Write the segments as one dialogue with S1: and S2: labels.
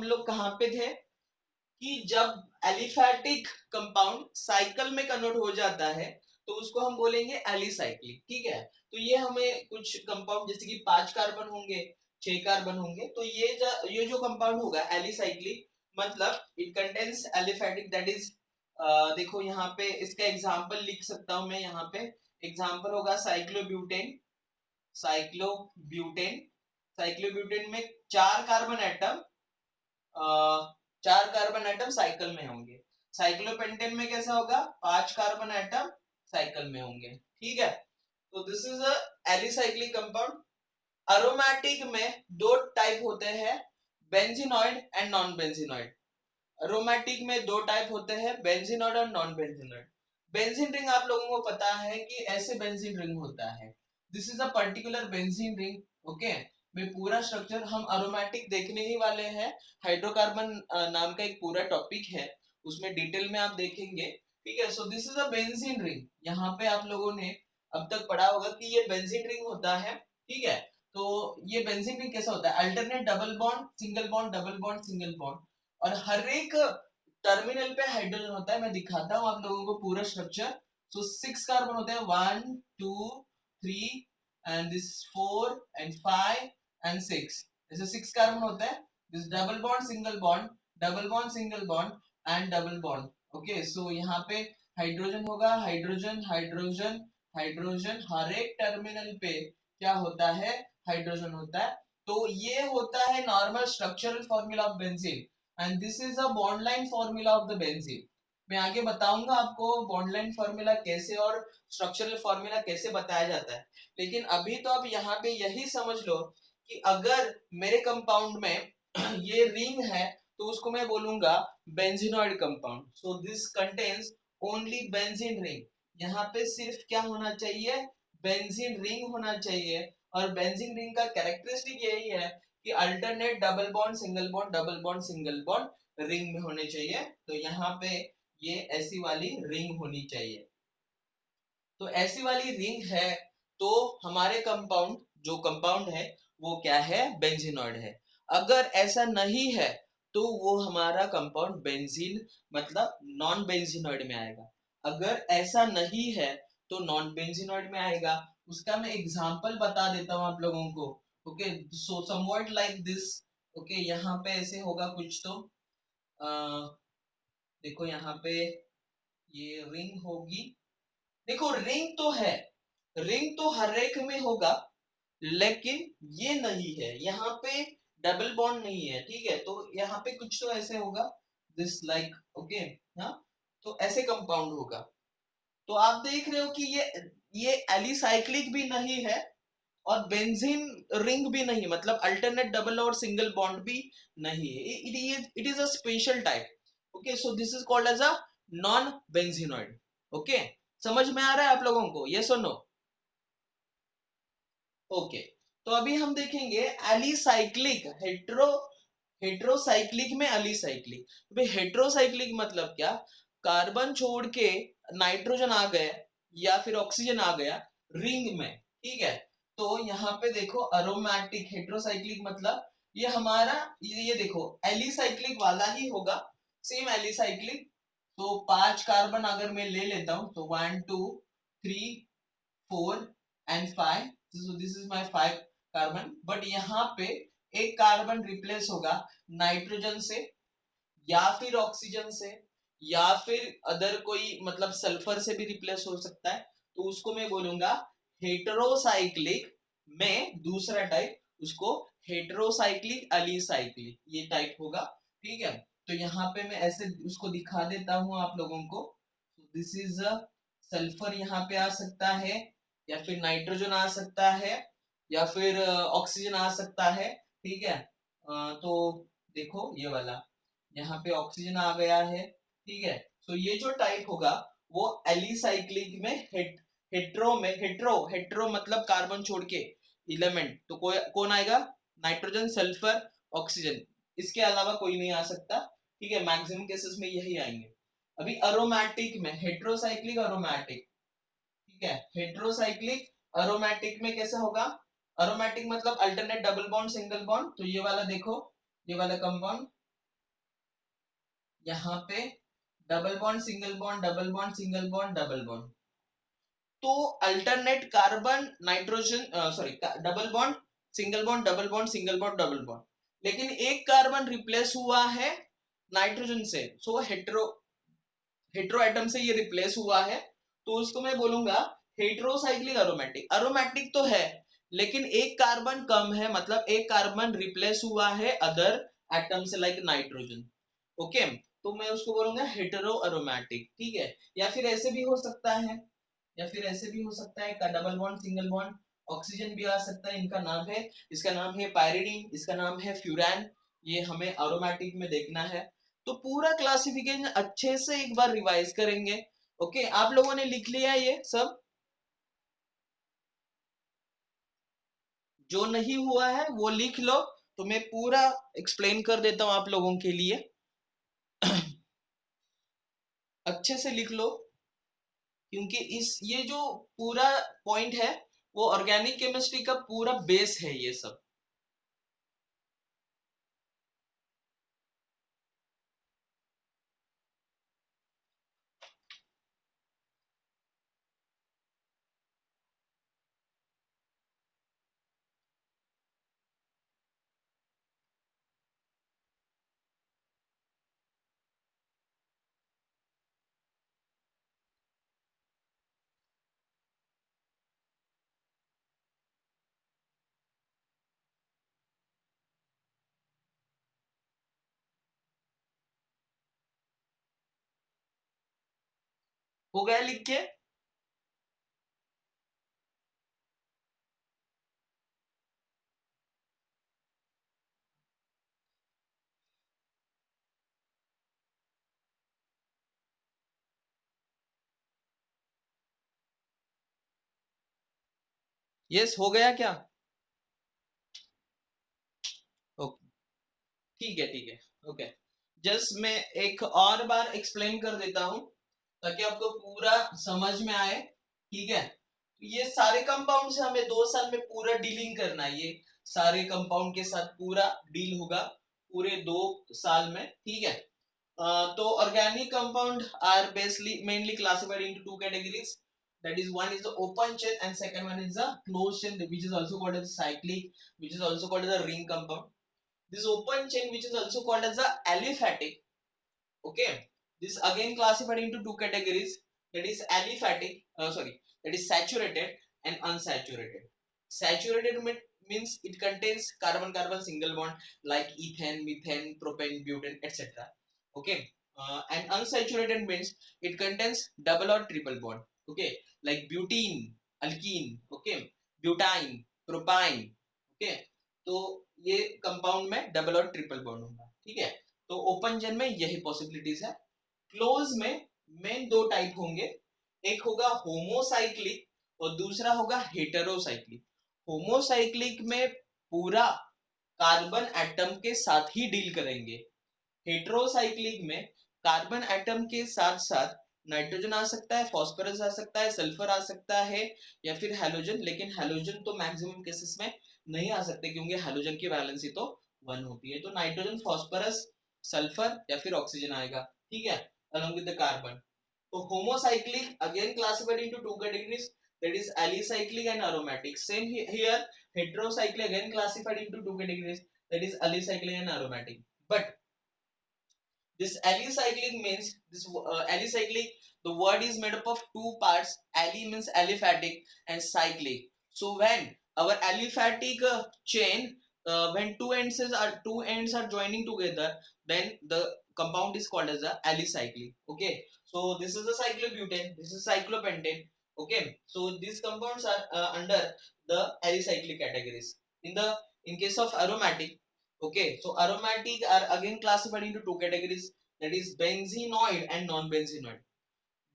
S1: लोग कहाँ पे थे कि जब एलिफैटिक कंपाउंड साइकिल में कन्वर्ट हो जाता है तो उसको हम बोलेंगे एलिसाइक्लिक, ठीक है। तो ये हमें कुछ कंपाउंड जैसे कि 5 कार्बन होंगे, 6 कार्बन होंगे, तो ये जो कंपाउंड होगा एलिसाइक्लिक मतलब it contains aliphatic, that is देखो यहाँ पे इसका एग्जांपल लिख सकता हूं मैं। यहाँ पे एग्जांपल होगा साइक्लोब्यूटेन। साइक्लोब्यूटेन साइक्लोब्यूटेन में 4 carbon atom, 4 carbon atom cycle में होंगे। साइक्लोपेंटेन में कैसा होगा, 5 कार्बन एटम साइकिल में होंगे, ठीक है। तो this is a alicyclic compound. Aromatic में दो टाइप होते हैं, benzenoid and non benzenoid. Aromatic में दो टाइप होते हैं, बेंजीनॉइड और नॉन बेंजीनॉइड। बेंजीन रिंग आप लोगों को पता है कि ऐसे बेंजीन रिंग होता है, this is a particular benzene ring, okay. में पूरा स्ट्रक्चर हम अरोमेटिक देखने ही वाले हैं। हाइड्रोकार्बन नाम का एक पूरा टॉपिक है, उसमें डिटेल में आप देखेंगे, ठीक है। सो this is a benzene ring. यहाँ पे आप लोगों ने अब तक पढ़ा होगा कि ये बेंजीन रिंग होता है, ठीक है। तो ये बेंजीन रिंग कैसा होता है, alternate double bond single bond double bond single bond, और हर एक टर्मिनल पे हाइड्रोजन होता है। मैं दिखाता हूँ आप लोगों को पूरा स्ट्रक्चर। सो 6 कार्बन होते हैं, 1 2 3 एंड दिस 4 एंड 5 एंड 6, ऐसे 6 कार्बन होता है। This double bond single bond, double bond single bond and double bond, okay. So यहाँ पे हाइड्रोजन होगा, हाइड्रोजन हाइड्रोजन हाइड्रोजन, हर एक टर्मिनल पे क्या होता है, हाइड्रोजन होता है। तो ये होता है normal structural formula of benzene and this is a bond line formula of the benzene. मैं आगे बताऊंगा आपको बॉन्ड लाइन फॉर्मूला कैसे और स्ट्रक्चरल फॉर्मूला कैसे बताया जाता है, लेकिन अभी तो आप यहाँ पे यही समझ लो कि अगर मेरे कंपाउंड में ये रिंग है तो उसको मैं बोलूंगा benzenoid compound. So this contains only benzene ring. यहाँ पे सिर्फ क्या होना चाहिए, बेंजीन रिंग होना चाहिए। और बेंजीन रिंग का कैरेक्टरिस्टिक यही है कि alternate double bond single bond double bond single bond ring में होने चाहिए। तो यहाँ पे ये ऐसी वाली रिंग होनी चाहिए। तो ऐसी वाली रिंग है तो हमारे कंपाउंड, जो कंपाउंड है वो क्या है, बेंजीनॉइड है। अगर ऐसा नहीं है तो वो हमारा कंपाउंड बेंजीन मतलब नॉन बेंजीनॉइड में आएगा। अगर ऐसा नहीं है तो नॉन बेंजीनॉइड में आएगा। उसका मैं एग्जांपल बता देता हूँ आप लोगों को, okay. So somewhat like this, okay. यहाँ पे ऐसे होगा कुछ तो देखो यहाँ पे ये रिंग होगी। देखो रिंग तो है, रिंग तो हर एक में होगा, लेकिन ये नहीं है, यहाँ पे डबल बॉन्ड नहीं है, ठीक है। तो यहाँ पे कुछ तो ऐसे होगा, दिस लाइक, ओके। हाँ, तो ऐसे कंपाउंड होगा। तो आप देख रहे हो कि ये एलिसाइक्लिक भी नहीं है और बेंजीन रिंग भी नहीं, मतलब अल्टरनेट डबल और सिंगल बॉन्ड भी नहीं है। It is a special type, okay. So this is called as a non benzenoid, okay. समझ में आ रहा है आप लोगों को, यस और नो? ओके। तो अभी हम देखेंगे एलिसाइक्लिक, हेट्रोसाइक्लिक में एलिसाइक्लिक। भाई हेट्रोसाइक्लिक मतलब क्या, कार्बन छोड़ के नाइट्रोजन आ गया या फिर ऑक्सीजन आ गया रिंग में, ठीक है। तो यहाँ पे देखो अरोमेटिक, हेट्रोसाइक्लिक मतलब ये हमारा, ये देखो एलिसाइक्लिक वाला ही होगा, सेम एलिसाइक्लिक। तो 5 कार्बन अगर मैं ले लेता हूं तो 1 2 3 4 and 5, so this is my 5 carbon. But यहाँ पे एक कार्बन रिप्लेस होगा नाइट्रोजन से या फिर ऑक्सीजन से या फिर अदर कोई मतलब सल्फर से भी रिप्लेस हो सकता है। तो उसको मैं बोलूंगा हेटेरोसाइक्लिक में दूसरा टाइप, उसको हेटेरोसाइक्लिक एलिसाइक्लिक ये टाइप होगा, ठीक है। तो यहाँ पे मैं ऐसे उसको दिखा देता हूँ आप लोगों को। दिस इज सल्फर यहाँ पे आ सकता है या फिर नाइट्रोजन आ सकता है या फिर ऑक्सीजन आ सकता है, ठीक है। तो देखो ये वाला यहाँ पे ऑक्सीजन आ गया है, ठीक है। तो ये जो टाइप होगा वो एलिसाइक्लिक में हेट्रो में, हेट्रो मतलब कार्बन छोड़ के एलिमेंट, तो कौन आएगा, नाइट्रोजन सल्फर ऑक्सीजन, इसके अलावा कोई नहीं आ सकता, ठीक है। मैक्सिमम केसेस में यही आएंगे। अभी अरोमेटिक में हेट्रोसाइक्लिक अरोमेटिक, ठीक है। हेट्रोसाइक्लिक अरोमेटिक में कैसा होगा, अरोमेटिक मतलब alternate double bond single bond. तो ये वाला देखो, ये वाला कंपाउंड, यहाँ पे double bond single bond double bond single bond double bond, तो alternate carbon nitrogen sorry double bond single bond double bond single bond double bond, लेकिन एक कार्बन रिप्लेस हुआ है नाइट्रोजन से, सो हेट्रो हेट्रो एटम से ये रिप्लेस हुआ है, तो उसको मैं बोलूंगा हेट्रोसाइक्लिक एरोमेटिक। एरोमेटिक तो है लेकिन एक कार्बन कम है, मतलब एक कार्बन रिप्लेस हुआ है अदर एटम से लाइक नाइट्रोजन। ओके, तो मैं उसको बोलूंगा हेटेरो एरोमेटिक, ठीक है। या फिर ऐसे भी हो सकता है, या फिर ऐसे भी हो सकता है का double bond single bond oxygen भी आ सकता है, इनका नाम है, इसका नाम है पायरिडीन, इसका नाम है फ्यूरान, ये हमें एरोमेटिक में देखना है। तो पूरा क्लासिफिकेशन अच्छे से एक बार रिवाइज करेंगे। ओके, आप लोगों ने लिख लिया ये सब? जो नहीं हुआ है वो लिख लो, तो मैं पूरा एक्सप्लेन कर देता हूं आप लोगों के लिए। अच्छे से लिख लो, क्योंकि इस ये जो पूरा पॉइंट है वो ऑर्गेनिक केमिस्ट्री का पूरा बेस है ये सब। हो गया लिख के? यस, हो गया क्या? ओके, ठीक है ठीक है। ओके, जस्ट मैं एक और बार एक्सप्लेन कर देता हूं ताकि आपको पूरा समझ में आए, ठीक है। तो ये सारे कंपाउंड से हमें 2 साल में पूरा डीलिंग करना है, ये सारे कंपाउंड के साथ पूरा डील होगा पूरे 2 साल में, ठीक है। तो organic compound are basically mainly classified into two categories. That is, one is the open chain and second one is the closed chain, which is also called as cyclic, which is also called as a ring compound. This open chain, which is also called as the aliphatic, okay, this again classified into two categories. That is aliphatic, that is saturated and unsaturated. Saturated means it contains carbon carbon single bond like ethane, methane, propane, butane, etc. Okay, and unsaturated means it contains double or triple bond, okay, like butene, alkene, okay, butane, propine, okay। तो ये compound में double और triple bond होगा, ठीक है। तो open chain में यही पॉसिबिलिटीज है। क्लोज में मेन दो टाइप होंगे, एक होगा होमोसाइक्लिक और दूसरा होगा हेटेरोसाइक्लिक। होमोसाइक्लिक में पूरा कार्बन एटम के साथ ही डील करेंगे। हेटेरोसाइक्लिक में कार्बन एटम के साथ साथ नाइट्रोजन आ सकता है, फास्फोरस आ सकता है, सल्फर आ सकता है, या फिर हैलोजन, लेकिन हैलोजन तो मैक्सिमम केसेस में नहीं आ सकते क्योंकि हैलोजन की वैलेंसी तो 1 होती है। तो नाइट्रोजन, फास्फोरस, सल्फर या फिर ऑक्सीजन आएगा, ठीक है, along with the carbon। तो homocyclic again classified into two categories, that is alicyclic and aromatic। Same here, heterocyclic again classified into two categories, that is alicyclic and aromatic। But this alicyclic means this alicyclic, the word is made up of two parts. Ali means aliphatic and cyclic. So when our aliphatic chain, when two ends are joining together, then the compound is called as a alicyclic. Okay, so this is the cyclobutane, this is cyclopentane. Okay, so these compounds are under the alicyclic categories. In case of aromatic, okay, so aromatic are again classified into two categories, that is benzenoid and non-benzenoid.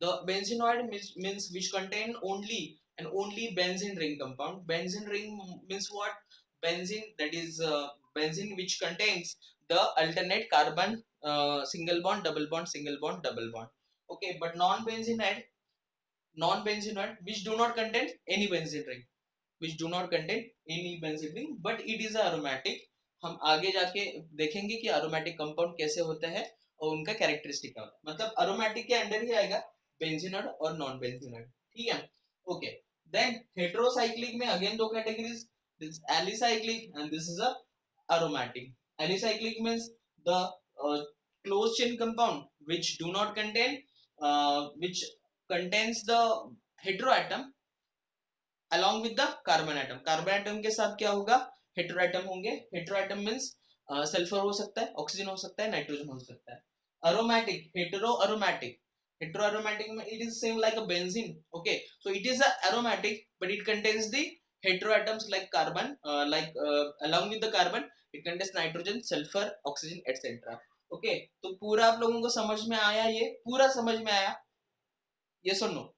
S1: The benzenoid means which contain only and only benzene ring compound. Benzene ring means what? Benzene, that is benzene which contains the alternate carbon single bond, double bond, single bond, double bond. Okay, but non-benzenoid which do not contain any benzene ring, which do not contain any benzene ring, but it is aromatic। हम आगे जाके देखेंगे कि aromatic compound कैसे होते हैं और उनका कैरेक्टरिस्टिक क्या होता है, मतलब अरोमेटिक के अंडर ही आएगा बेंजीनॉइड और नॉन बेंजीनॉइड, ठीक है। ओके, देन हेटेरोसाइक्लिक में अगेन दो categories, this alicyclic and this is a aromatic. Alicyclic means the closed chain compound which do not contain which contains the heteroatom along with the carbon atom. Carbon atom के साथ क्या होगा, heteroatom होंगे. Heteroatom means sulphur हो सकता है, oxygen हो सकता है, नाइट्रोजन हो सकता है. Aromatic, heteroaromatic. Heteroaromatic it is same like a benzene. Okay, so it is a aromatic but it contains the heteroatoms like carbon, along with the carbon it contains nitrogen, sulfur, oxygen etc. Okay, तो पूरा आप लोगों को समझ में आया, ये पूरा समझ में आया, yes or no?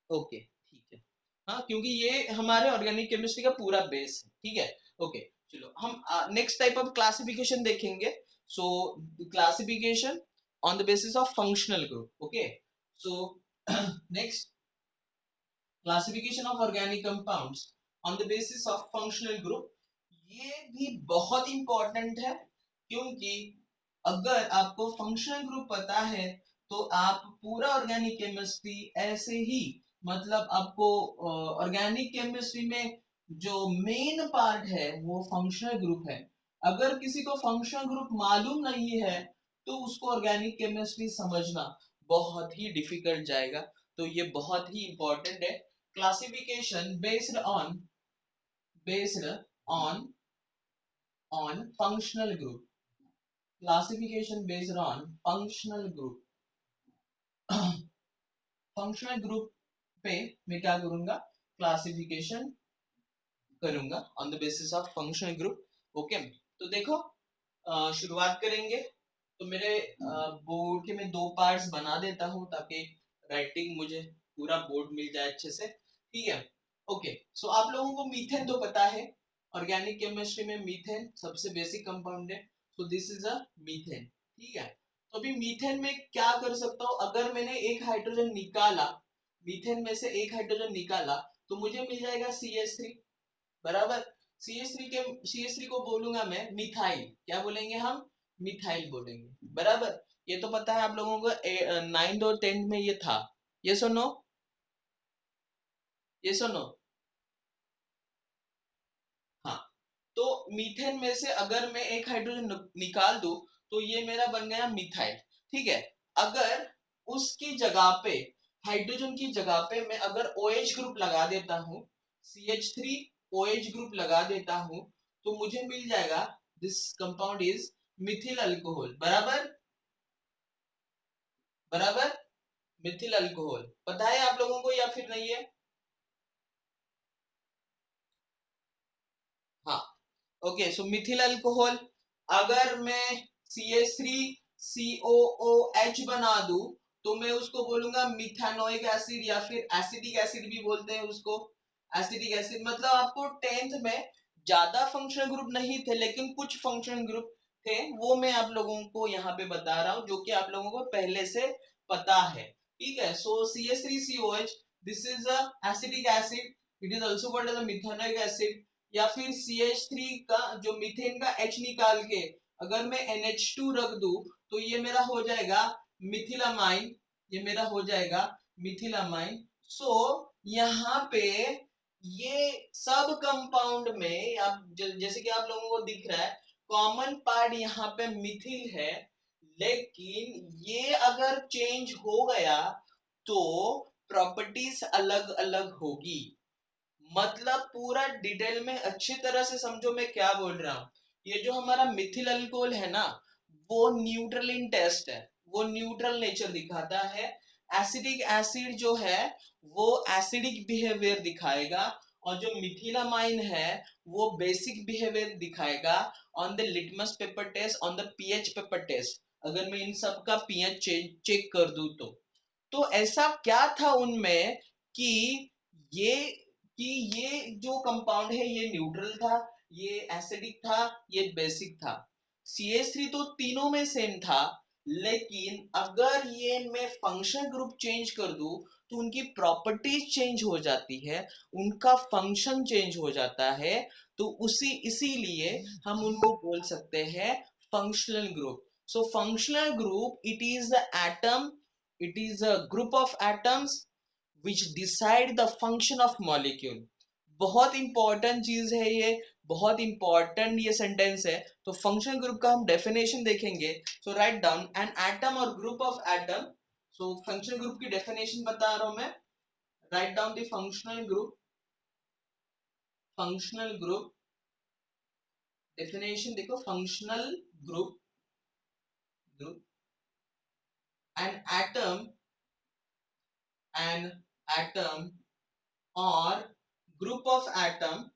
S1: ओके, ठीक है। हाँ, क्योंकि ये हमारे ऑर्गेनिक केमिस्ट्री का पूरा बेस है, ठीक है। ओके, चलो हम नेक्स्ट टाइप ऑफ क्लासिफिकेशन देखेंगे। सो classification on the basis of functional group. Okay, so next classification of organic compounds on the basis of functional group. ये भी बहुत इंपॉर्टेंट है, क्योंकि अगर आपको फंक्शनल ग्रुप पता है तो आप पूरा ऑर्गेनिक केमिस्ट्री ऐसे ही, मतलब आपको ऑर्गेनिक केमिस्ट्री में जो मेन पार्ट है वो फंक्शनल ग्रुप है। अगर किसी को फंक्शनल ग्रुप मालूम नहीं है तो उसको ऑर्गेनिक केमिस्ट्री समझना बहुत ही डिफिकल्ट जाएगा। तो ये बहुत ही इंपॉर्टेंट है। Classification based on functional group. Classification based on functional group. Functional group पे मैं क्या करूंगा, क्लासिफिकेशन करूंगा on the basis of functional group. Okay, तो देखो शुरुआत करेंगे। तो मेरे बोर्ड के मैं दो पार्ट्स बना देता हूं ताकि राइटिंग मुझे पूरा बोर्ड मिल जाए अच्छे से, ठीक है। ओके, सो आप लोगों को मीथेन तो पता है, ऑर्गेनिक केमिस्ट्री में मीथेन सबसे बेसिक कंपाउंड है। सो दिस इज अ मीथेन, ठीक है। तो अभी मीथेन में क्या कर सकता हूँ, अगर मैंने एक हाइड्रोजन निकाला, मीथेन में से एक हाइड्रोजन निकाला तो मुझे मिल जाएगा CH3, बराबर। CH3 को बोलूंगा मैं मिथाइल, क्या बोलेंगे हम, मिथाइल बोलेंगे, बराबर। ये तो पता है आप लोगों को, 9th और 10th में ये था, ये सुनो, ये सुनो। हाँ, तो मीथेन में से अगर मैं एक हाइड्रोजन निकाल दूं तो ये मेरा बन गया मिथाइल, ठीक है। अगर उसकी जगह पे, हाइड्रोजन की जगह पे मैं अगर OH ग्रुप लगा देता हूँ, CH3 OH ग्रुप लगा देता हूँ, तो मुझे मिल जाएगा this compound is Mithil alcohol, बराबर, बराबर। मिथिल अल्कोहल पता है आप लोगों को या फिर नहीं है? हाँ, ओके, सो मिथिल अल्कोहल, अगर मैं CH3COOH बना दूं तो मैं उसको बोलूंगा मिथानोइक एसिड, या फिर एसिडिक एसिड भी बोलते हैं उसको, एसिडिक एसिड। मतलब आपको 10th में ज्यादा फंक्शनल ग्रुप नहीं थे लेकिन कुछ फंक्शनल ग्रुप थे, वो मैं आप लोगों को यहाँ पे बता रहा हूँ जो कि आप लोगों को पहले से पता है, ठीक है। So CH3COH, this is a acidic acid, it is also called as a methanoic acid. या फिर CH3 का जो मीथेन का H निकाल के अगर मैं NH2 रख दूं तो ये मेरा हो जाएगा मिथिलामाइन, ये मेरा हो जाएगा मिथिलामाइन। सो यहाँ पे ये सब कंपाउंड में आप जैसे कि आप लोगों को दिख रहा है कॉमन पार्ट यहाँ पे मिथिल है, लेकिन ये अगर चेंज हो गया तो प्रॉपर्टीज अलग अलग होगी। मतलब पूरा डिटेल में अच्छी तरह से समझो मैं क्या बोल रहा हूँ। ये जो हमारा मिथिल अल्कोहल है ना, वो न्यूट्रल इन टेस्ट है, वो न्यूट्रल नेचर दिखाता है। एसिडिक एसिड जो है वो एसिडिक बिहेवियर दिखाएगा, और जो मिथिलामाइन है वो बेसिक बिहेवियर दिखाएगा on the litmus paper test, on the pH paper test. अगर मैं इन सब का पीएच चेक कर दूं तो ऐसा क्या था उनमें कि ये कि ये जो कंपाउंड है ये न्यूट्रल था, ये एसिडिक था, ये बेसिक था। CH3 तो तीनों में सेम था, लेकिन अगर ये मैं फंक्शन ग्रुप चेंज कर दूं तो उनकी प्रॉपर्टीज चेंज हो जाती है, उनका फंक्शन चेंज हो जाता है। तो उसी इसीलिए हम उनको बोल सकते हैं functional group. So functional group, it is the atom, it is a group of atoms which decide the function of molecule. बहुत इंपॉर्टेंट चीज है ये, बहुत इंपॉर्टेंट ये सेंटेंस है। तो फंक्शनल ग्रुप का हम डेफिनेशन देखेंगे। So write down an atom और group of atom. So functional group की डेफिनेशन बता रहा हूं मैं। Write down the functional group. Functional group definition देखो, functional group, group an atom or group of atom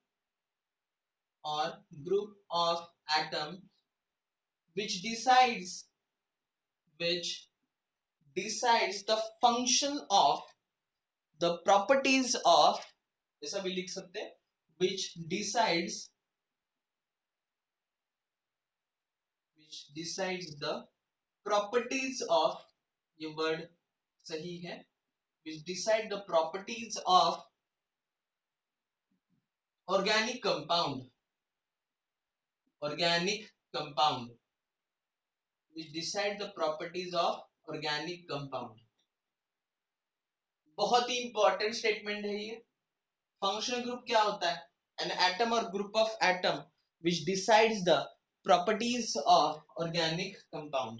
S1: or group of atom which decides the function of the properties of, ऐसा भी लिख सकते हैं, which decides the properties of, ये word सही है, which decide the properties of organic compound, organic compound, which decide the properties of organic compound. बहुत ही important statement है ये। फंक्शनल ग्रुप क्या होता है? एन एटम और group of atom which decides the properties of organic compound.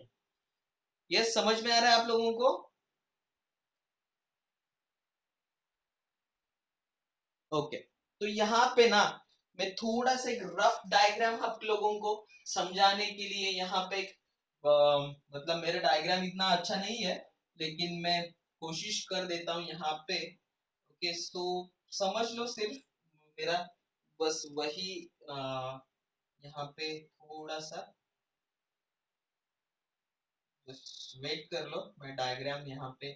S1: Yes, समझ में आ रहा है आप लोगों को? ओके, तो यहाँ पे ना मैं थोड़ा सा एक रफ डायग्राम आप लोगों को समझाने के लिए यहाँ पे मतलब मेरा डायग्राम इतना अच्छा नहीं है, लेकिन मैं कोशिश कर देता हूँ यहाँ पे। ओके, तो समझ लो सिर्फ मेरा, बस वही यहाँ पे थोड़ा सा जस्ट वेट कर लो, मैं डायग्राम यहाँ पे।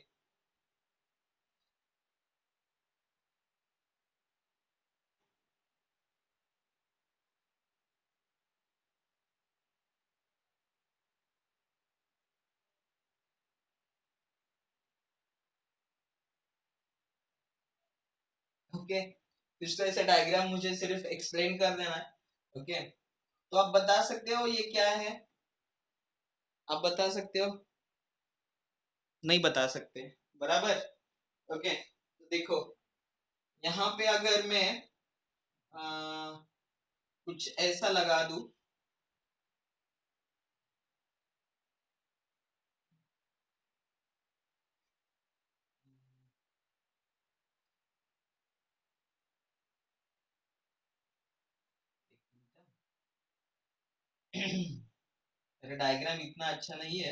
S1: ओके, इस तरह से डायग्राम मुझे सिर्फ एक्सप्लेन कर देना है। ओके, तो आप बता सकते हो ये क्या है? आप बता सकते हो? नहीं बता सकते, बराबर। ओके, तो देखो यहाँ पे अगर मैं कुछ ऐसा लगा दूं, मेरा डायग्राम इतना अच्छा नहीं है।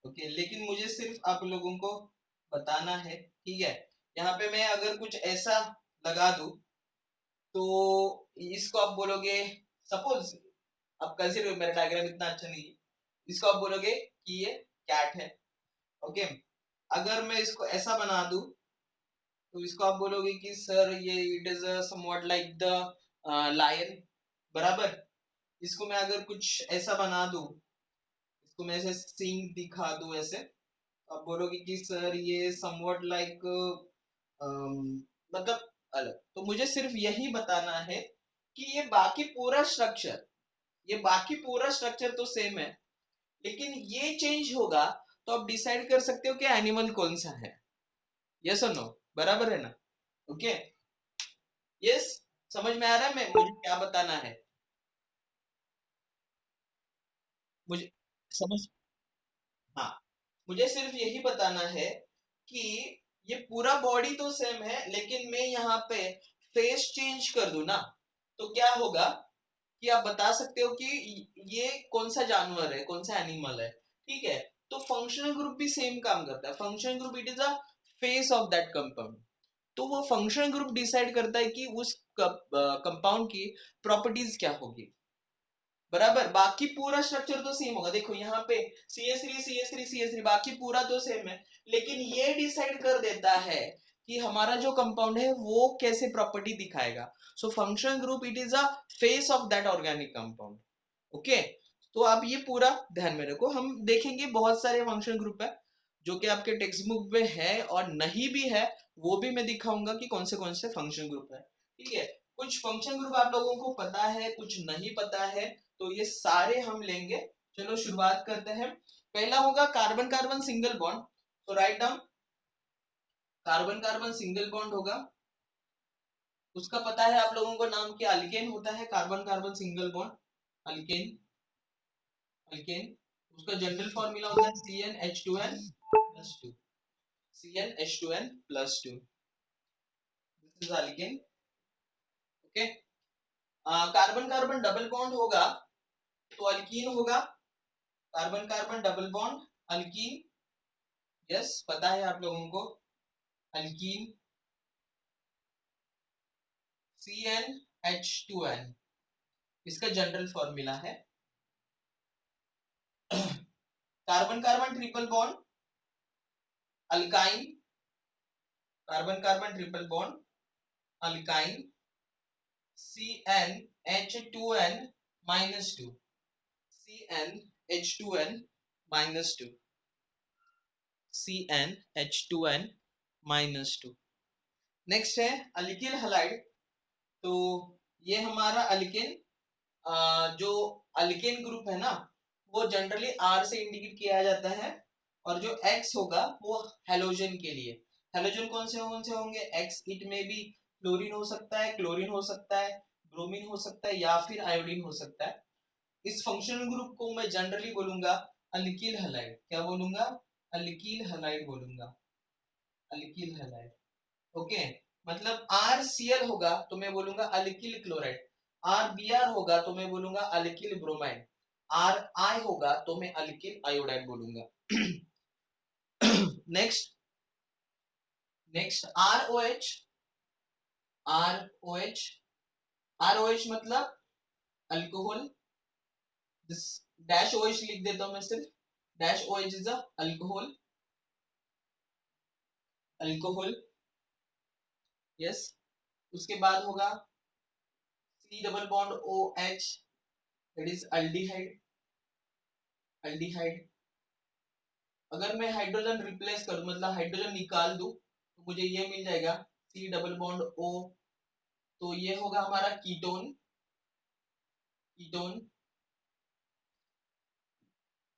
S1: ओके, लेकिन मुझे सिर्फ आप लोगों को बताना है, ठीक है? यहाँ पे मैं अगर कुछ ऐसा लगा दूं, तो इसको आप बोलोगे, सपोज आप कंसीडर, मेरा डायग्राम इतना अच्छा नहीं है, इसको आप बोलोगे कि ये कैट है। ओके, अगर मैं इसको ऐसा बना दूं, तो इसको आप बोलोगे कि सर ये it is somewhat like the lion, बराबर। इसको मैं अगर कुछ ऐसा बना दूं, इसको मैं ऐसे सिंग दिखा दूं ऐसे, तो आप बोलोगे कि सर ये समवॉट लाइक मतलब अलग। तो मुझे सिर्फ यही बताना है कि ये बाकी पूरा स्ट्रक्चर तो सेम है, लेकिन ये चेंज होगा, तो आप डिसाइड कर सकते हो कि एनिमल कौन सा है। यस और नो, बराबर है ना? ओके, यस, समझ में आ रहा है मैं मुझे क्या बताना है? मुझे समझ, हाँ, मुझे सिर्फ यही बताना है कि ये पूरा बॉडी तो सेम है, लेकिन मैं यहाँ पे फेस चेंज कर दूं ना, तो क्या होगा कि आप बता सकते हो कि ये कौन सा जानवर है, कौन सा एनिमल है, ठीक है? तो फंक्शनल ग्रुप भी सेम काम करता है। Functional group it is a face of that compound. तो वो फंक्शनल ग्रुप डिसाइड करता है कि उस कंपाउंड की प्रॉपर्टीज क्या होगी, बराबर। बाकी पूरा स्ट्रक्चर तो सेम होगा, देखो यहाँ पे CS3 CS3 CS3 बाकी पूरा तो सेम है, लेकिन ये डिसाइड कर देता है कि हमारा जो कंपाउंड है वो कैसे प्रॉपर्टी दिखाएगा। सो functional group it is a face of that organic compound. Okay, तो आप ये पूरा ध्यान में रखो। हम देखेंगे बहुत सारे फंक्शनल ग्रुप है जो कि आपके टेक्स्ट बुक में है, और नहीं भी है वो भी मैं दिखाऊंगा कि कौन से फंक्शन ग्रुप है, ठीक है? कुछ फंक्शन ग्रुप आप लोगों को पता है, कुछ नहीं पता है, तो ये सारे हम लेंगे। चलो शुरुआत करते हैं। पहला होगा कार्बन कार्बन सिंगल बॉन्ड, तो write down carbon carbon single bond होगा, उसका पता है आप लोगों को नाम क्या, अल्केन होता है carbon carbon single bond, alkane, alkane. उसका जनरल फॉर्मूला होता है CnH2n+2, CnH2n+2, this is alkane. Okay, carbon carbon double bond होगा तो अल्कीन होगा, carbon carbon double bond alkyne, yes पता है आप लोगों को, अल्कीन, CnH2n, इसका जनरल फॉर्मूला है। Carbon carbon triple bond alkyne, carbon carbon triple bond alkyne, CnH2n-2, CnH2n-2, CnH2n-2। Next है अल्किल हलाइड, तो ये हमारा अल्केन, जो अल्केन ग्रुप है ना वो जनरली R से इंडिकेट किया जाता है, और जो X होगा वो हेलोजन के लिए। हेलोजन कौन से होंगे, X, इट में भी फ्लोरीन हो सकता है, क्लोरीन हो सकता है, ब्रोमीन हो सकता है, या फिर आयोडीन हो सकता है। इस फंक्शनल ग्रुप को मैं जनरली बोलूंगा अल्किल हलाइड, क्या बोलूंगा, अल्किल हलाइड बोलूंगा, अल्किल हलाइड। ओके, मतलब RCl होगा तो मैं बोलूंगा अल्किल क्लोराइड, RBr होगा तो मैं बोलूंगा अल्किल ब्रोमाइड, RI होगा तो मैं अल्किल आयोडाइड बोलूंगा। Next, next ROH, ROH, ROH मतलब अल्कोहल, दिस डैश OH लिख देता हूं मैं सिर्फ, dash OH is a alcohol, alcohol, yes. उसके बाद होगा C double bond OH, that is aldehyde, aldehyde. अगर मैं हाइड्रोजन रिप्लेस करूं, मतलब हाइड्रोजन निकाल दूं, तो मुझे ये मिल जाएगा C डबल बॉन्ड O, तो ये होगा हमारा कीटोन, कीटोन।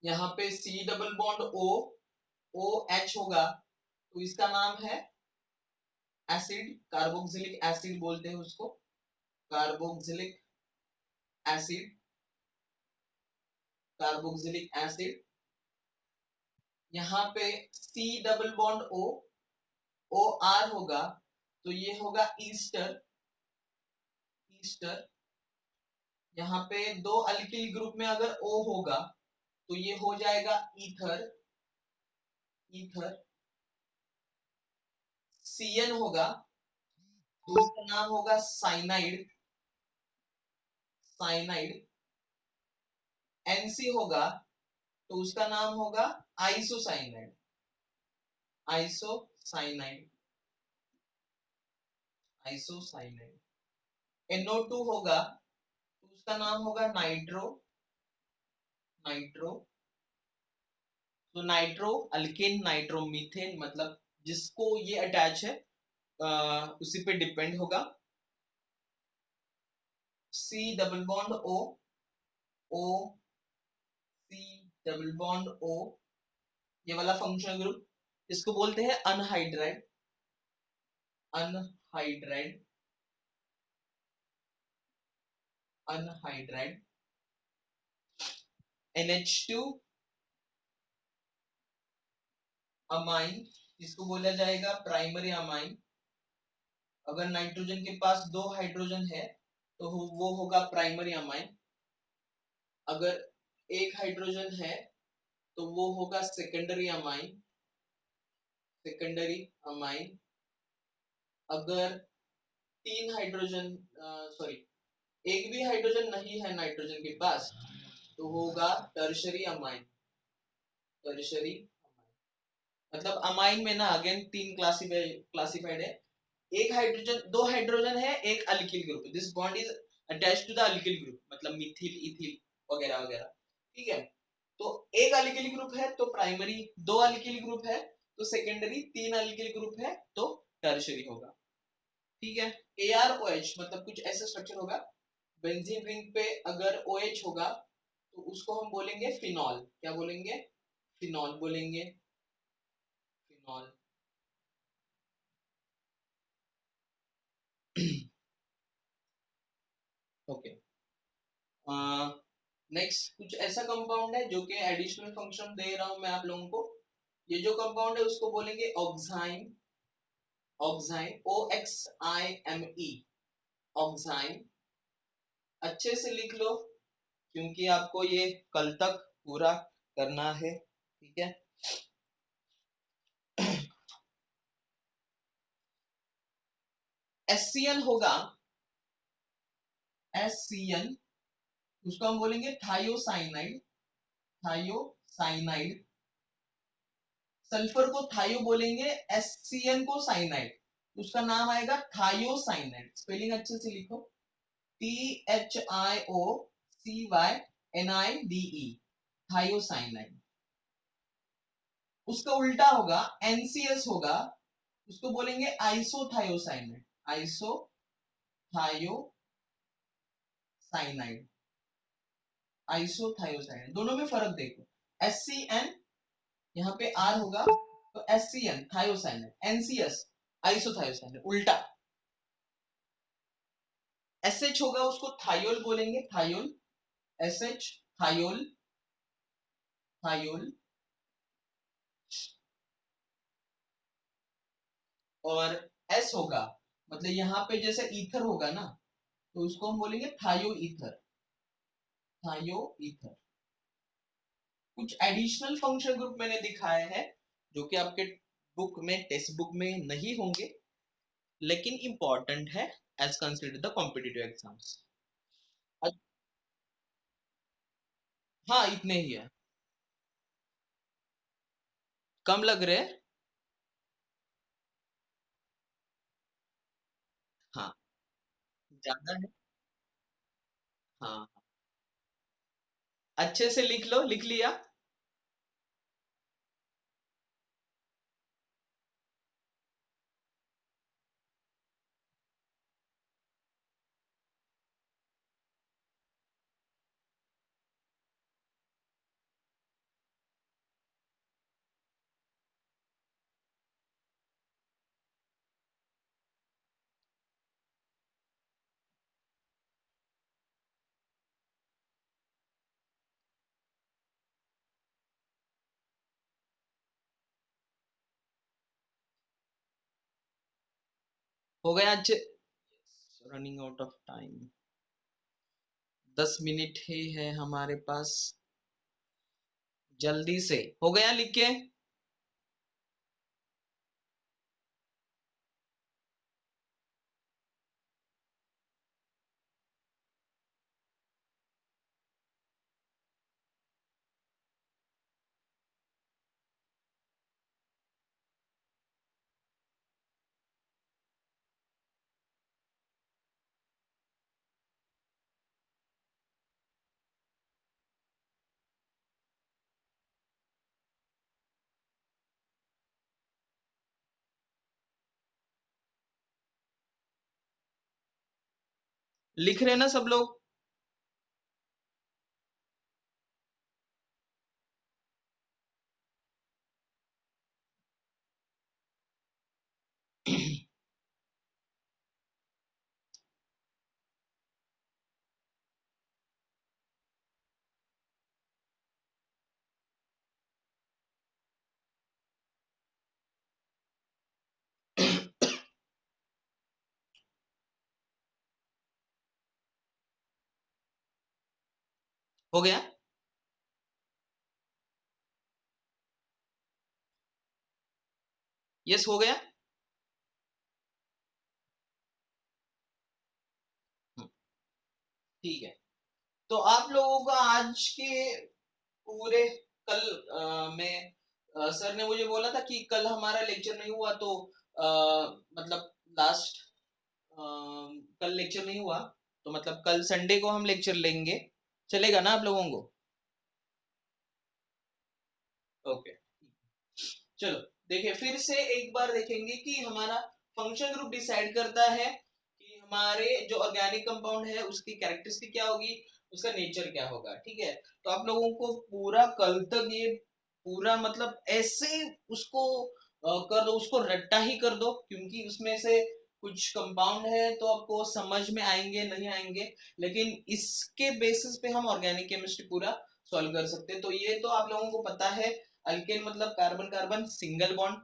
S1: यहाँ पे C double bond O, OH होगा तो इसका नाम है एसिड, कार्बोक्सिलिक एसिड बोलते हैं उसको, कार्बोक्सिलिक एसिड, कार्बोक्सिलिक एसिड। यहाँ पे C double bond O, OR होगा तो ये होगा ईस्टर, ईस्टर। यहाँ पे दो अल्किल ग्रुप में अगर O होगा तो ये हो जाएगा ईथर, ईथर। Cn होगा तो उसका नाम होगा साइनाइड, साइनाइड। Nc होगा तो उसका नाम होगा आइसोसाइनाइड, आइसोसाइनाइड, आइसोसाइनाइड। NO2 होगा तो उसका नाम होगा नाइट्रो, नाइट्रो। तो नाइट्रो अल्केन, नाइट्रो मीथेन, मतलब जिसको ये अटैच है उसी पे डिपेंड होगा। C double bond O, O, C double bond O, ये वाला फंक्शनल ग्रुप, इसको बोलते हैं anhydride, anhydride, anhydride. NH2 amine, इसको बोला जाएगा प्राइमरी अमाइन। अगर नाइट्रोजन के पास दो हाइड्रोजन है तो वो होगा प्राइमरी अमाइन, अगर एक हाइड्रोजन है तो वो होगा सेकेंडरी अमाइन, सेकेंडरी अमाइन। अगर तीन हाइड्रोजन, सॉरी, एक भी हाइड्रोजन नहीं है नाइट्रोजन के पास तो होगा टर्शरी अमाइन, टर्शरी अमाइन। मतलब अमाइन में ना अगेन तीन क्लासिफाइड है, एक हाइड्रोजन, दो हाइड्रोजन है, एक alkyl group, this bond is attached to the alkyl group, मतलब मिथिल, इथिल वगैरह वगैरह, ठीक है। तो एक अल्किल ग्रुप है तो प्राइमरी, दो अल्किल ग्रुप है तो सेकेंडरी, तीन अल्किल ग्रुप है तो टर्शियरी होगा, ठीक है। AROH मतलब कुछ ऐसा स्ट्रक्चर होगा, बेंजीन रिंग पे अगर OH होगा तो उसको हम बोलेंगे फिनॉल। क्या बोलेंगे? फिनॉल बोलेंगे। फिनॉल। ओके। नेक्स्ट कुछ ऐसा कंपाउंड है जो कि एडिशनल फंक्शन दे रहा हूं मैं आप लोगों को। ये जो कंपाउंड है उसको बोलेंगे ऑक्साइन। ऑक्साइन, OXIME, ऑक्साइन। अच्छे से लिख लो क्योंकि आपको ये कल तक पूरा करना है, ठीक है। SCN होगा, SCN, उसको हम बोलेंगे थायोसाइनाइड। थायोसाइनाइड। सल्फर को थायो बोलेंगे, SCN को साइनाइड, उसका नाम आएगा थायोसाइनाइड। स्पेलिंग अच्छे से लिखो, THIOCYNIDE, थायोसाइनाइड। उसका उल्टा होगा, NCS होगा, उसको बोलेंगे आइसोथायोसाइनाइड। आइसोथायोसाइनाइड। आइसोथायोसाइनाइड, दोनों में फर्क देखो। SCN यहाँ पे R होगा तो SCN थायोसाइनाइड, NCS आइसोथायोसाइनाइड, उल्टा। SH होगा उसको थायोल बोलेंगे, थायोल। SH thiol, thiol. और S होगा, मतलब यहाँ पे जैसे ईथर होगा ना, तो उसको हम बोलेंगे थायो ईथर। थायो ईथर। कुछ एडिशनल फंक्शन ग्रुप मैंने दिखाए हैं जो कि आपके बुक में, टेक्स्ट बुक में नहीं होंगे, लेकिन इंपॉर्टेंट है as consider the competitive exams. हाँ इतने ही है। कम लग रहे हैं? हाँ ज्यादा है। हाँ अच्छे से लिख लो, लिख लिया? हो गया अच्छे? Running out of time, 10 minute ही है हमारे पास, जल्दी से। हो गया लिख के? लिख रहे ना सब लोग? हो गया? यस हो गया। ठीक है, तो आप लोगों का आज के पूरे, कल में सर ने मुझे बोला था कि कल हमारा लेक्चर नहीं हुआ तो मतलब लास्ट कल लेक्चर नहीं हुआ, तो मतलब कल संडे को हम लेक्चर लेंगे, चलेगा ना आप लोगों को? ओके। चलो देखिए, फिर से एक बार देखेंगे कि हमारा फंक्शन ग्रुप डिसाइड करता है कि हमारे जो ऑर्गेनिक कंपाउंड है उसकी कैरेक्टरिस्टिक क्या होगी, उसका नेचर क्या होगा, ठीक है। तो आप लोगों को पूरा कल तक ये पूरा मतलब ऐसे उसको कर दो, उसको रट्टा ही कर दो, क्योंकि उसमें से कुछ कंपाउंड है तो आपको समझ में आएंगे नहीं आएंगे, लेकिन इसके बेसिस पे हम ऑर्गेनिक केमिस्ट्री पूरा सॉल्व कर सकते हैं। तो ये तो आप लोगों को पता है, अल्केन मतलब carbon carbon single bond,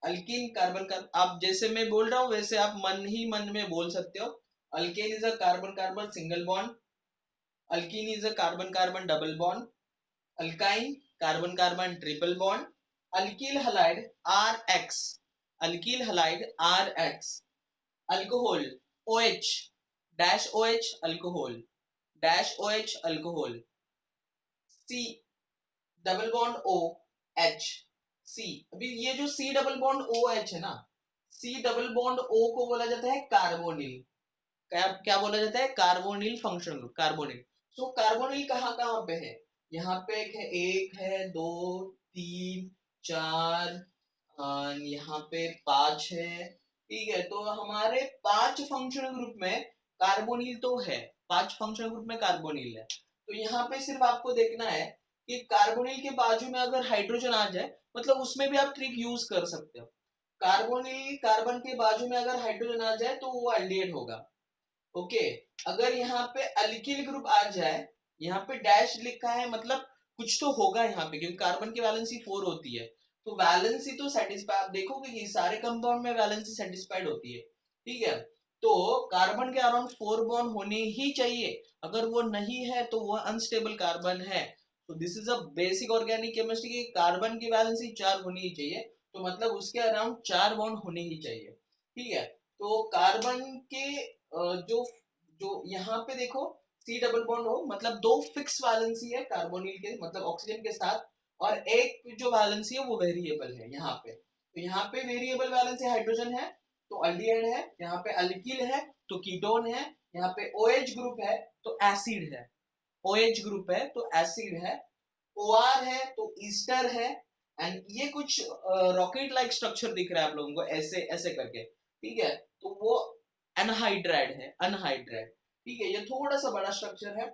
S1: alkyne carbon carbon, आप जैसे मैं बोल रहा हूँ वैसे आप मन ही मन में बोल सकते हो। Alkane is a carbon carbon single bond, alkene is a carbon carbon double bond, alkyne carbon carbon triple bond, alkyl halide R X, alkyl halide R X, alcohol OH dash OH alcohol dash OH alcohol, C double bond O H C. अभी ये जो सी double bond OH है ना, सी double bond O को बोला जाता है carbonyl. क्या क्या बोला जाता है? Carbonyl functional group, carbonyl. So carbonyl कहाँ कहाँ पे है? यहाँ पे एक है, दो, तीन, चार, यहाँ पे पांच है, ठीक है। तो हमारे पांच फंक्शनल ग्रुप में कार्बोनिल तो है, पांच फंक्शनल ग्रुप में कार्बोनिल है। तो यहाँ पे सिर्फ आपको देखना है कि कार्बोनिल के बाजू में अगर हाइड्रोजन आ जाए, मतलब उसमें भी आप ट्रिक यूज कर सकते हो। कार्बोनिल कार्बन के बाजू में अगर हाइड्रोजन आ जाए तो वो एल्डिहाइड होगा, ओके। अगर यहाँ पे अल्किल ग्रुप आ जाए, यहाँ पे डैश लिखा है, मतलब कुछ तो होगा यहाँ पे, क्योंकि कार्बन की वैलेंसी 4 होती है, तो वैलेंसी तो सेटिस्फाई, आप देखोगे कि सारे कंपाउंड में वैलेंसी सेटिस्फाइड होती है, ठीक है। तो कार्बन के अराउंड 4 बॉन्ड होने ही चाहिए, अगर वो नहीं है तो वो अनस्टेबल कार्बन है। तो this is a basic organic chemistry की, कार्बन की वैलेंसी 4 होनी ही चाहिए, तो मतलब उसके अराउंड 4 बॉन्ड होने ही चाहिए, ठीक है। तो कार्बन के जो जो यहाँ पे देखो, सी डबल बॉन्ड हो, मतलब दो फिक्स वैलेंसी है कार्बोनिल के, मतलब ऑक्सीजन के साथ, और एक जो वैलेंसी है वो वेरिएबल है यहाँ पे। तो यहाँ पे वेरिएबल वैलेंसी हाइड्रोजन है तो अल्डिहाइड है, यहाँ पे अल्किल है तो कीटोन है, यहाँ पे OH ग्रुप है तो एसिड है, OH ग्रुप है तो एसिड है, OR है तो ईस्टर है, एंड ये कुछ रॉकेट लाइक स्ट्रक्चर दिख रहा है आप लोगों को ऐसे ऐसे करके, ठीक है। तो वो अनहाइड्राइड है, अनहाइड्राइड, ठीक है। ये थोड़ा सा बड़ा स्ट्रक्चर है।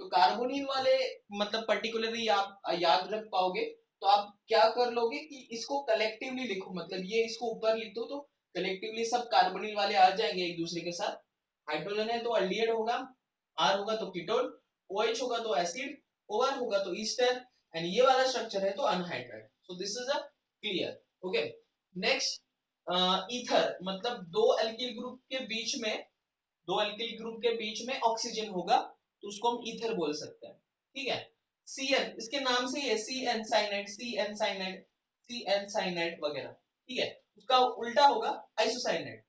S1: तो कार्बोनिल वाले मतलब पर्टिकुलरली आप याद रख पाओगे, तो आप क्या कर लोगे कि इसको कलेक्टिवली लिखो, मतलब ये इसको ऊपर लिख दो तो कलेक्टिवली सब कार्बोनिल वाले आ जाएंगे एक दूसरे के साथ। हाइड्रोजन है तो अल्डिहाइड होगा, R होगा तो कीटोन, OH होगा तो एसिड, OR होगा तो ईस्टर, एंड ये वाला स्ट्रक्चर है तो anhydride. So this is a clear, okay. Next, ether, मतलब दो अल्किल ग्रुप के बीच में, दो अल्किल ग्रुप के बीच में ऑक्सीजन होगा तो उसको हम ईथर बोल सकते हैं, ठीक है। CN, इसके नाम से ही है, CN cyanide, CN cyanide, CN cyanide वगैरह, ठीक है। उसका उल्टा होगा आइसोसाइनाइड,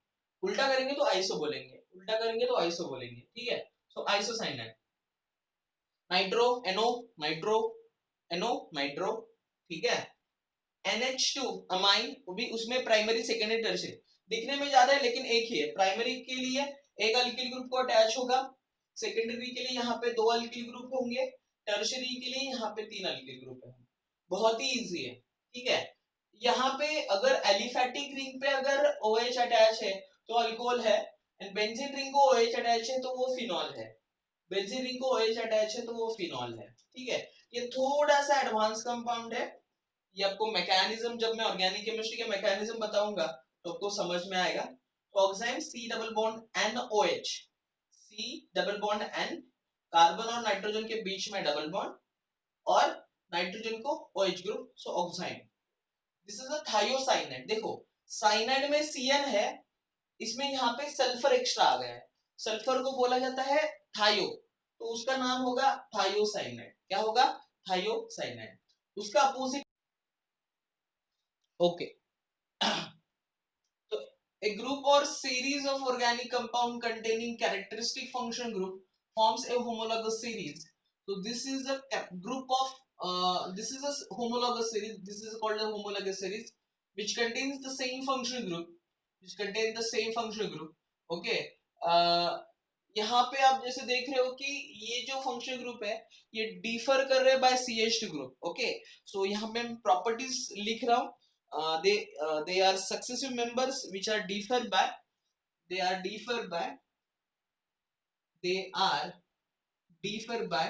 S1: उल्टा करेंगे तो आइसो बोलेंगे, उल्टा करेंगे तो आइसो बोलेंगे, ठीक है। So isocyanide, nitro NO, nitro NO, nitro, ठीक है। NH2 अमाइन, वो भी उसमें प्राइमरी सेकेंडरी टर्शियरी, दिखने में ज्यादा है लेकिन एक ही है। प्राइमरी के लिए एक अल्किल ग्रुप को अटैच होगा, सेकेंडरी के लिए यहाँ पे दो अल्किल ग्रुप होंगे, टर्शियरी के लिए यहाँ पे तीन अल्किल ग्रुप है। बहुत ही इजी है, ठीक है। यहाँ पे अगर एलिफेटिक रिंग पे अगर OH अटैच है तो अल्कोहल है, एंड बेंजीन रिंग को OH अटैच है तो वो फिनॉल है, बेंजीन रिंग को OH अटैच है तो वो फिनॉल है, ठीक है। ये थोड़ा सा एडवांस कंपाउंड है, ये आपको मैकेनिज्म, जब मैं ऑर्गेनिक केमिस्ट्री के मैकेनिज्म बताऊंगा तो आपको समझ में आएगा। तो oxide C double bond NOH, C double bond N, carbon और नाइट्रोजन के बीच में डबल बॉन्ड, और नाइट्रोजन को OH group, so oxide. This is a thiocyanide. देखो साइनाइड में CN है, इसमें यहाँ पे सल्फर एक्स्ट्रा आ गया है, सल्फर को बोला जाता है थायो, तो उसका नाम होगा थायोसाइनाइड। क्या होगा? थायोसाइनाइड। उसका opposite, okay. So, a group or series of organic compound containing characteristic function group forms a homologous series. So this is a group of this is a homologous series. This is called a homologous series, which contains the same functional group, which contains the same functional group. Okay. यहाँ पे आप जैसे देख रहे हो कि ये जो फंक्शनल ग्रुप है ये डिफर कर रहे हैं bye CH2 group, okay. So यहाँ पे मैं प्रॉपर्टीज लिख रहा हूँ। They are successive members which are differ by, they are differ by, they are differ by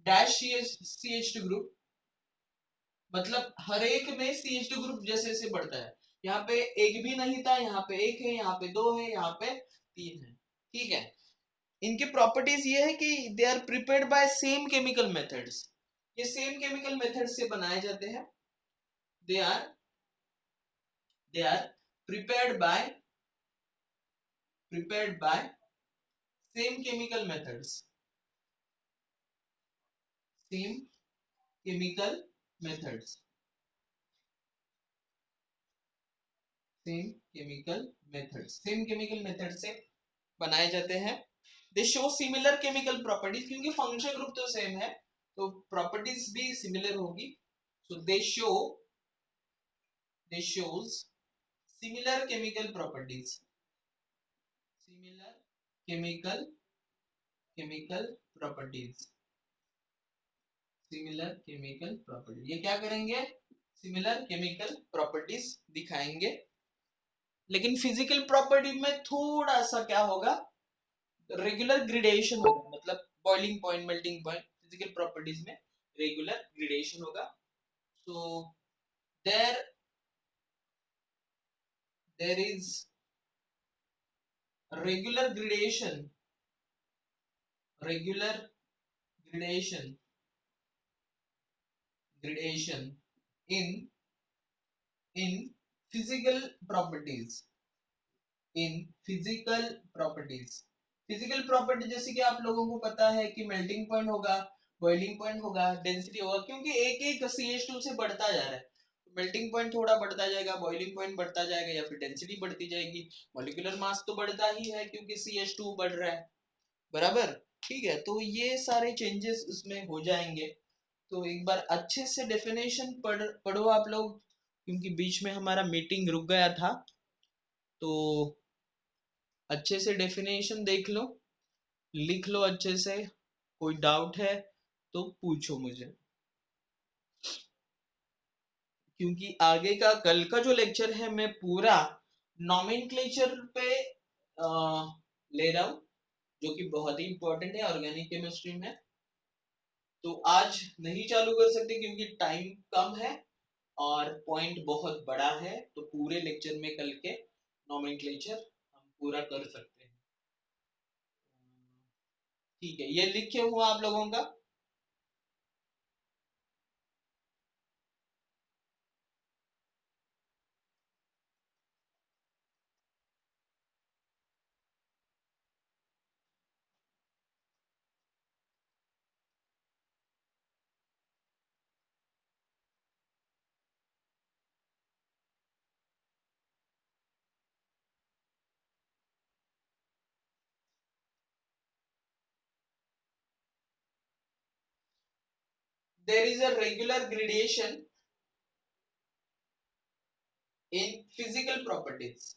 S1: dash CH2 group, मतलब हर एक में CH2 ग्रुप जैसे जैसे बढ़ता है। यहाँ पे एक भी नहीं था, यहाँ पे एक है, यहाँ पे दो है, यहाँ पे तीन है। ठीक है, इनकी प्रॉपर्टीज ये है कि they are prepared by same chemical methods, ये सेम केमिकल मेथड से बनाए जाते हैं। They are prepared by same chemical methods, same chemical methods, same chemical method से बनाए जाते हैं। They show similar chemical properties, क्योंकि फंक्शन ग्रुप तो सेम है तो प्रॉपर्टीज भी सिमिलर होगी। So they shows similar chemical properties, similar chemical properties, similar chemical property, ये क्या करेंगे, सिमिलर केमिकल प्रॉपर्टीज दिखाएंगे। लेकिन फिजिकल प्रॉपर्टी में थोड़ा सा क्या होगा, रेगुलर ग्रेडेशन होगा, मतलब boiling point, melting point, physical properties में रेगुलर ग्रेडेशन होगा। So there is regular gradation, regular gradation in physical properties, physical property जैसे कि आप लोगों को पता है कि मेल्टिंग पॉइंट होगा, बॉइलिंग पॉइंट होगा, डेंसिटी होगा, क्योंकि एक एक CH2 से बढ़ता जा रहा है, मेल्टिंग पॉइंट थोड़ा बढ़ता जाएगा, बॉइलिंग पॉइंट बढ़ता जाएगा, या फिर डेंसिटी बढ़ती जाएगी। मॉलिक्यूलर मास तो बढ़ता ही है क्योंकि CH2 बढ़ रहा है, बराबर। ठीक है, तो ये सारे चेंजेस उसमें हो जाएंगे। तो एक बार अच्छे से डेफिनेशन पढ़ो आप लोग, क्योंकि बीच में हमारा मीटिंग रुक गया था। तो अच्छे से डेफिनेशन देख लो, लिख लो अच्छे से, कोई डाउट है तो पूछो मुझे, क्योंकि आगे का कल का जो लेक्चर है मैं पूरा नॉमेनक्लेचर पे ले रहा हूं, जो कि बहुत ही इंपॉर्टेंट है ऑर्गेनिक केमिस्ट्री में। तो आज नहीं चालू कर सकते क्योंकि टाइम कम है और पॉइंट बहुत बड़ा है, तो पूरे लेक्चर में कल के नॉमेनक्लेचर हम पूरा कर सकते हैं। ठीक है, ये लिखे हुआ आप लोगों का। There is a regular gradation in physical properties.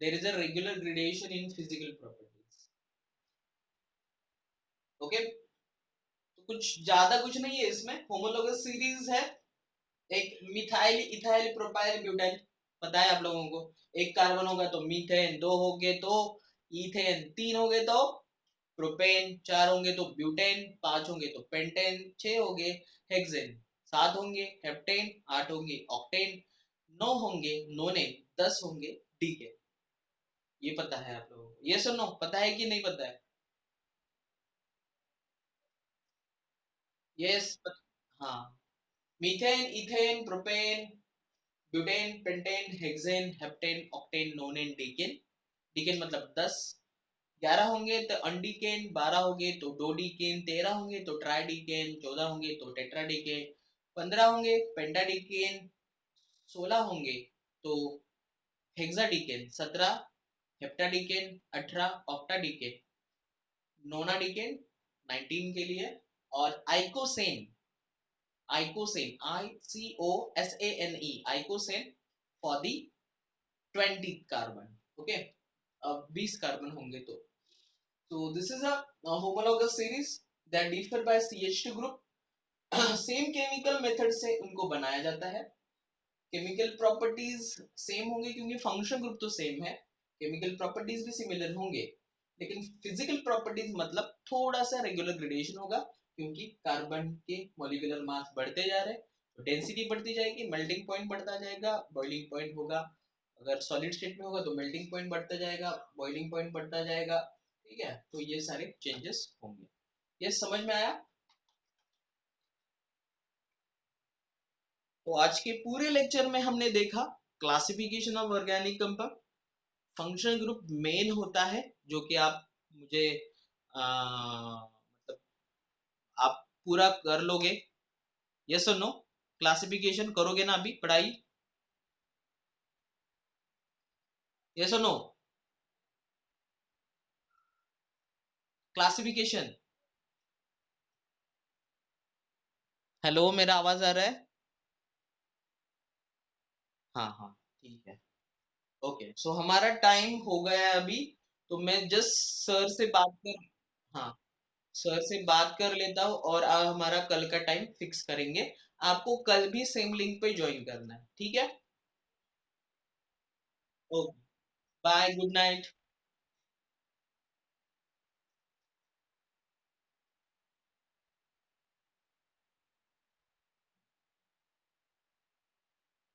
S1: There is a regular gradation in physical properties. Okay, तो कुछ ज्यादा कुछ नहीं है इसमें, होमोलोगस सीरीज है। एक मिथाइल, इथाइल, प्रोपाइल, ब्यूटाइल, पता है आप लोगों को। एक कार्बन होगा तो मीथेन, दो होंगे तो इथेन, तीन होंगे तो प्रोपेन, चार होंगे तो ब्यूटेन, पांच होंगे तो पेंटेन, छह होंगे हेक्सेन, सात होंगे हेप्टेन, आठ होंगे ऑक्टेन, नौ होंगे नोनेन, 10 होंगे डीकेन। ये पता है आप लोगों को, ये सुनो, पता है कि नहीं पता है? यस, हाँ, methane, ethane, propane, butane, pentane, hexane, heptane, octane, नोनेन, decane. Decane मतलब 10। 11 होंगे तो अनडीकेन, 12 होंगे तो डोडीकेन, 13 होंगे तो ट्राइडीकेन, 14 होंगे तो टेट्राडीकेन, 15 होंगे पेंटाडीकेन, 16 होंगे तो हेक्साडीकेन, 17 हेप्टाडीकेन, 18 ऑक्टाडीकेन, नोनाडीकेन 19 के लिए, और icosane, ICOSANE, icosane for the 20 carbon. Okay, अब 20 कार्बन होंगे तो this is a homologous series that differ by CH2 group. Same chemical method से उनको बनाया जाता है। केमिकल प्रॉपर्टीज सेम होंगे क्योंकि फंक्शन ग्रुप तो सेम है, केमिकल प्रॉपर्टीज भी सिमिलर होंगे, लेकिन फिजिकल प्रॉपर्टीज मतलब थोड़ा सा रेगुलर ग्रेडेशन होगा, क्योंकि कार्बन के मॉलिक्यूलर मास बढ़ते जा रहे हैं तो डेंसिटी बढ़ती जाएगी, मेल्टिंग पॉइंट बढ़ता जाएगा, बॉइलिंग पॉइंट होगा, अगर सॉलिड स्टेट में होगा तो मेल्टिंग पॉइंट बढ़ता जाएगा, बॉइलिंग पॉइंट बढ़ता जाएगा। ठीक है, तो ये सारे चेंजेस होंगे। ये समझ में आया? तो आज के पूरे लेक्चर में हमने देखा classification of organic compound, functional group main होता है, जो कि आप मुझे मतलब आप पूरा कर लोगे, यस और नो? क्लासिफिकेशन करोगे ना अभी पढ़ाई, यस और नो? क्लासिफिकेशन, हेलो मेरा आवाज आ रहा है? हाँ हाँ, ठीक है। ओके, सो हमारा टाइम हो गया है अभी, तो मैं जस्ट सर से बात कर, हाँ, सर से बात कर लेता हूँ और हमारा कल का टाइम फिक्स करेंगे। आपको कल भी सेम लिंक पे ज्वाइन करना है, ठीक है? Okay, bye, good night.